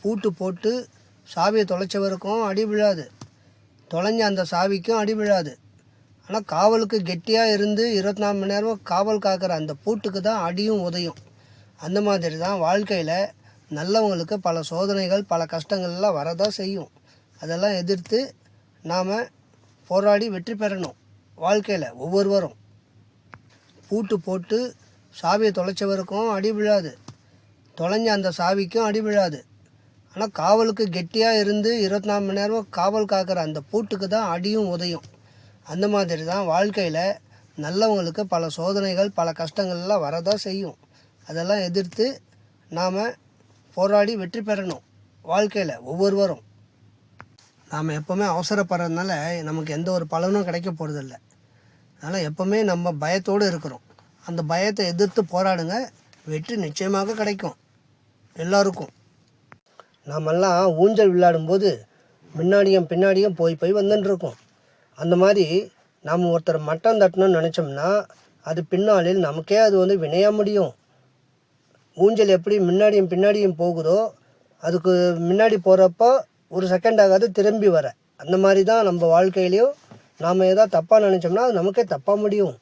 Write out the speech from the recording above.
பூட்டு போட்டு சாவியை தொலைச்சவருக்கும் அடி விழாது, தொலைஞ்ச அந்த சாவிக்கும் அடி விழாது. ஆனால் காவலுக்கு கெட்டியாக இருந்து 24 மணி நேரம் காவல் காக்கிற அந்த பூட்டுக்கு தான் அடியும் உதையும். அந்த மாதிரி தான் வாழ்க்கையில் நல்லவங்களுக்கு பல சோதனைகள் பல கஷ்டங்கள்லாம் வரதான் செய்யும். அதெல்லாம் எதிர்த்து நாம் போராடி வெற்றி பெறணும். வாழ்க்கையில் ஒவ்வொருவரும் பூட்டு போட்டு சாவியை தொலைச்சவருக்கும் அடி விழாது, தொலைஞ்ச அந்த சாவிக்கும் அடி விழாது. ஆனால் காவலுக்கு கெட்டியாக இருந்து 24 மணி நேரம் காவல் காக்கிற அந்த பூட்டுக்கு தான் அடியும் உதையும். அந்த மாதிரி தான் வாழ்க்கையில் நல்லவங்களுக்கு பல சோதனைகள் பல கஷ்டங்கள்லாம் வரதான் செய்யும். அதெல்லாம் எதிர்த்து நாம் போராடி வெற்றி பெறணும். வாழ்க்கையில் ஒவ்வொருவரும் நாம் எப்போவுமே அவசரப்படுறதுனால நமக்கு எந்த ஒரு பலனும் கிடைக்க போகிறதில்ல. அதனால் எப்போவுமே நம்ம பயத்தோடு இருக்கிறோம். அந்த பயத்தை எதிர்த்து போராடுங்க, வெற்றி நிச்சயமாக கிடைக்கும் எல்லாருக்கும். நாமெல்லாம் ஊஞ்சல் விளையாடும்போது முன்னாடியும் பின்னாடியும் போய் வந்துட்டுருக்கோம். அந்த மாதிரி நாம் ஒருத்தர் மட்டம் தட்டணும்னு நினச்சோம்னா அது பின்னாளில் நமக்கே அது வினையாக முடியும். ஊஞ்சல் எப்படி முன்னாடியும் பின்னாடியும் போகுதோ அதுக்கு முன்னாடி போகிறப்போ ஒரு செகண்ட் ஆகாது திரும்பி வர. அந்த மாதிரி தான் நம்ம வாழ்க்கையிலையும் நாம் ஏதாவது தப்பாக நினச்சோம்னா அது நமக்கே தப்பாக முடியும்.